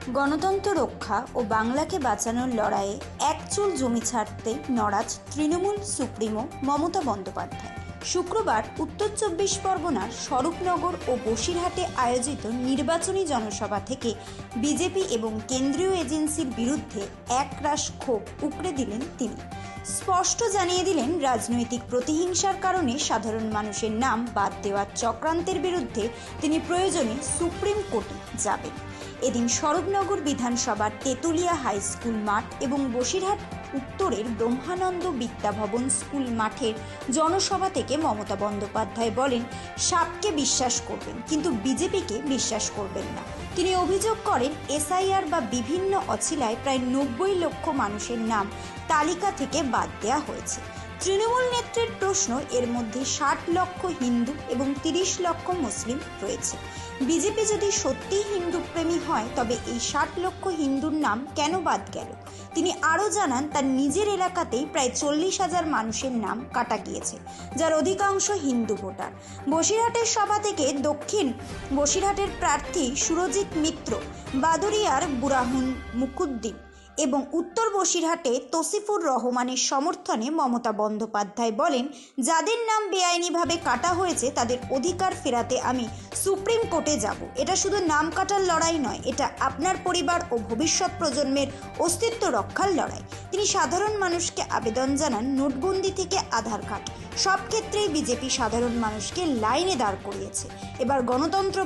গণতন্ত্র রক্ষা ও বাংলাকে বাঁচানোর লড়াইয়ে এক চুল জমি ছাড়তে নড়াজ তৃণমূল সুপ্রিমো মমতা বন্দ্যোপাধ্যায়। শুক্রবার উত্তর ২৪ পরগনার স্বরূপনগর ও বসিরহাটে আয়োজিত নির্বাচনী জনসভা থেকে বিজেপি এবং কেন্দ্রীয় এজেন্সির বিরুদ্ধে একরাশ ক্ষোভ উগরে দিলেন তিনি। স্পষ্ট জানিয়ে দিলেন, রাজনৈতিক প্রতিহিংসার কারণে সাধারণ মানুষের নাম বাদ দেওয়ার চক্রান্তের বিরুদ্ধে তিনি প্রয়োজনে সুপ্রিম কোর্টে যাবেন। এদিন স্বরূপনগর বিধানসভার তেতুলিয়া হাই স্কুল মাঠ এবং বসিরহাট উত্তরের ব্রহ্মানন্দ বিদ্যাভবন স্কুল মাঠের জনসভা থেকে মমতা বন্দ্যোপাধ্যায় বলেন, সাপকে বিশ্বাস করবেন কিন্তু বিজেপিকে বিশ্বাস করবেন না। তিনি অভিযোগ করেন, এসআইআর বা বিভিন্ন অছিলায় প্রায় ৯০ লক্ষ মানুষের নাম তালিকা থেকে বাদ দেওয়া হয়েছে। তৃণমূল নেত্রীর প্রশ্ন, এর মধ্যে ৬০ লক্ষ হিন্দু এবং ৩০ লক্ষ মুসলিম রয়েছে। বিজেপি যদি সত্যিই হিন্দু প্রেমী হয় তবে এই ৬০ লক্ষ হিন্দুর নাম কেন বাদ গেল? তিনি আরও জানান, তার নিজের এলাকাতেই প্রায় ৪০,০০০ মানুষের নাম কাটা গিয়েছে, যার অধিকাংশ হিন্দু ভোটার। বসিরহাটের সভা থেকে দক্ষিণ বসিরহাটের প্রার্থী সুরজিৎ মিত্র, বাদুরিয়ার বুরাহুন মুকুদ্দিন এবং উত্তর বসিরহাটে তসিফুর রহমানের সমর্থনে মমতা বন্দ্যোপাধ্যায় বলেন, যাদের নাম বেআইনিভাবে কাটা হয়েছে তাদের অধিকার ফেরাতে আমি সুপ্রিম কোর্টে যাব। এটা শুধু নাম কাটার লড়াই নয়, এটা আপনার পরিবার ও ভবিষ্যৎ প্রজন্মের অস্তিত্ব রক্ষার লড়াই। তিনি সাধারণ মানুষকে আবেদন জানান, নোটবন্দি থেকে আধার কার্ড সব ক্ষেত্রেই বিজেপি সাধারণ মানুষকে লাইনে দাঁড় করিয়েছে। এবার গণতন্ত্র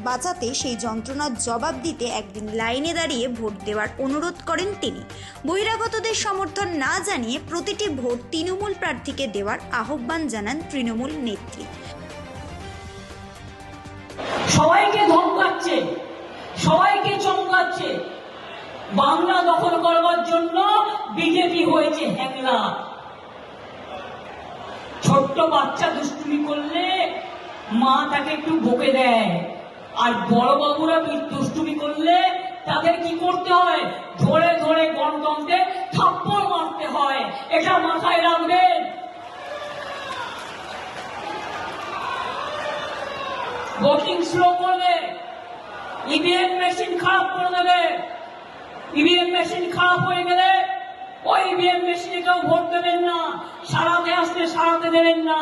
বাঁচাতে সেই যন্ত্রণার জবাব দিতে একদিন লাইনে দাঁড়িয়ে ভোট দেওয়ার অনুরোধ করেন তিনি। বহিরাগতদের সমর্থন না জানিয়ে প্রতিটি ভোট তৃণমূল প্রার্থীকে দেওয়ার আহ্বান জানান তৃণমূল নেত্রী। সবাইকে ধমকাচ্ছে, সবাইকে চমকাচ্ছে। বাংলা দখল করবার জন্য বিজেপি হয়েছে হ্যাংলা। ছোট্ট বাচ্চা দুষ্টুমি করলে মা তাকে একটু বকে দেয়, আর বড় বাবুরা দুষ্টুমি করলে তাদের কি করতে হয়? ধরে ধরে গণতন্ত্রে থাপ্পড় মারতে হয়। এটা মাথায় রাখবেন। ভোটিং স্লো করবে, ইভিএম মেশিন খারাপ করে দেবে। ইভিএম মেশিন খারাপ হয়ে গেলে ওই ইভিএম মেশিনে কেউ ভোট দেবেন না। সারাতে আসলে সারাতে দেবেন না,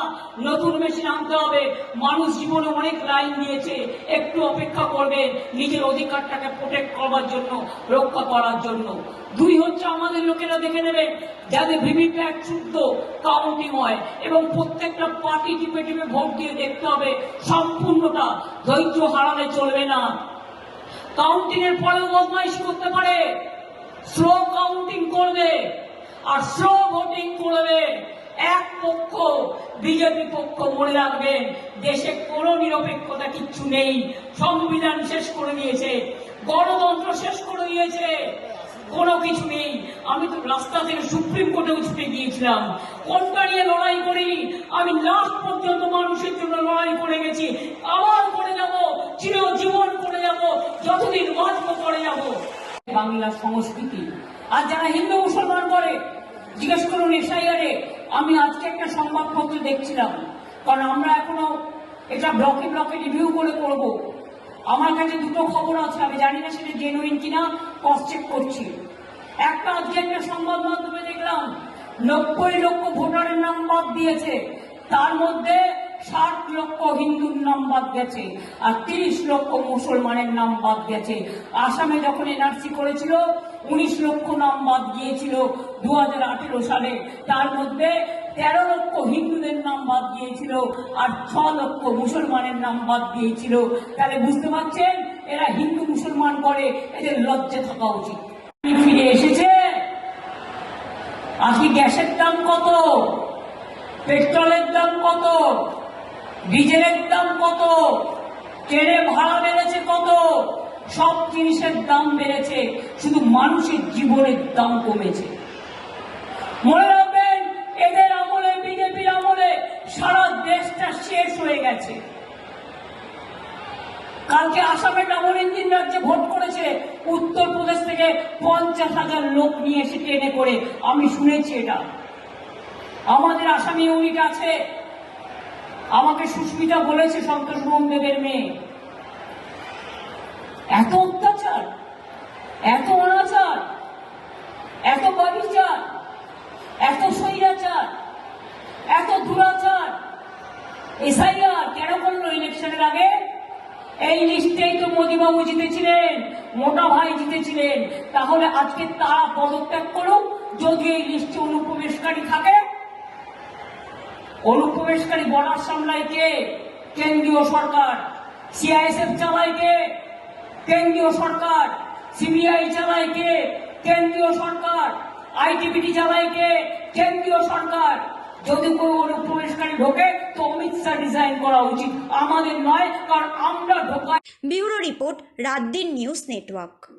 নতুন মেশিন আনতে হবে। মানুষ জীবনে অনেক লাইন দিয়েছে, একটু অপেক্ষা করবে নিজের অধিকারটাকে প্রোটেক্ট করবার জন্য, রক্ষা করার জন্য। দুই হচ্ছে, আমাদের লোকেরা দেখে নেবেন যাতে ভিভিপ্যাট শুদ্ধ কাউন্টিং হয় এবং প্রত্যেকটা পার্টি টিপে টিপে ভোট দিয়ে দেখতে হবে সম্পূর্ণটা। ধৈর্য হারালে চলবে না। কাউন্টিং এর পরেও বদমাইশি করতে পারে, স্লো কাউন্টিং করবে আর স্লো ভোটিং করবে। এক পক্ষ বিজেপি পক্ষ, মনে রাখবেন দেশে কোনো নিরপেক্ষতা কিচ্ছু নেই। সংবিধান শেষ করে দিয়েছে, গণতন্ত্র শেষ করে দিয়েছে, কোনো কিছু নেই। আমি তো রাস্তা থেকে সুপ্রিম কোর্টেও ছুটে গিয়েছিলাম, কোনটা নিয়ে লড়াই করি। আমি লাস্ট পর্যন্ত মানুষের জন্য লড়াই করে গেছি, আবার করে যাব, চিরজীবন করে যাব, যতদিন বাঁচবো করে যাব। বাংলা সংস্কৃতি। আর যারা হিন্দু মুসলমান করে জিজ্ঞেস করুন এসআইআরে। আমি আজকে একটা সংবাদপত্র দেখছিলাম, কারণ আমরা এখনো এটা ব্লকে ব্লকে রিভিউ করে করব। আমার কাছে দুটো খবর আছে, আমি জানি না সেটা জেনুইন কিনা, ক্রস চেক করছি। একটা আজকে একটা সংবাদ মাধ্যমে দেখলাম ৯০ লক্ষ ভোটারের নাম বাদ দিয়েছে, তার মধ্যে ৬০ লক্ষ হিন্দুর নাম বাদ গেছে আর ৩০ লক্ষ মুসলমানের নাম বাদ গেছে। আসামে যখন এনআরসি করেছিল ১৯ লক্ষ নাম বাদ গিয়েছিল ২০১৮ সালে, তার মধ্যে ১৩ লক্ষ হিন্দুদের নাম বাদ গিয়েছিল আর ৬ লক্ষ মুসলমানের নাম বাদ গিয়েছিল। তাহলে বুঝতে পারছেন এরা হিন্দু মুসলমান করে, এদের লজ্জা থাকা উচিত। ফিরে এসেছে। আজকে গ্যাসের দাম কত, পেট্রোলের দাম কত, ডিজেলের দাম কত, ট্রেনে ভাড়া বেড়েছে কত, সব জিনিসের দাম বেড়েছে, শুধু মানুষের জীবনের দাম কমেছে। মনে রাখবেন, এদের আমলে, বিজেপির আমলে সারা দেশটা শেষ হয়ে গেছে। কালকে আসামে ডাবল ইঞ্জিন রাজ্যে ভোট করেছে, উত্তরপ্রদেশ থেকে ৫০,০০০ লোক নিয়ে এসে ট্রেনে করে, আমি শুনেছি এটা। আমাদের আসামি ইউনিট আছে, আমাকে সুস্মিতা বলেছে, সন্তোষ দেবের মেয়ে। এত অত্যাচার, এত অনাচার, এত ব্যভিচার, এত স্বৈরাচার, এত দুরাচার এসআইআর কেন করলো ইলেকশনের আগে? এই লিস্টেই তো মোদীবাবু জিতেছিলেন, মোটা ভাই জিতেছিলেন। তাহলে আজকে তারা পদত্যাগ করুক যদি এই লিস্টে অনুপ্রবেশকারী থাকে। অনুপ্রবেশকারী বর্ডার সামলায় কে? কেন্দ্রীয় সরকার। সিআইএসএফ চালায় কে? কেন্দ্রীয় সরকার। সিবিআই চালায় কে? কেন্দ্রীয় সরকার। আইটিবিটি চালায় কে? কেন্দ্রীয় সরকার। যদি কেউ অনুপ্রবেশকারী ঢোকে তো অমিত শাহ ডিজাইন করা উচিত, আমাদের নয়, কারণ আমরা ঢোকাই। ব্যুরো রিপোর্ট, রাত দিন নিউজ নেটওয়ার্ক।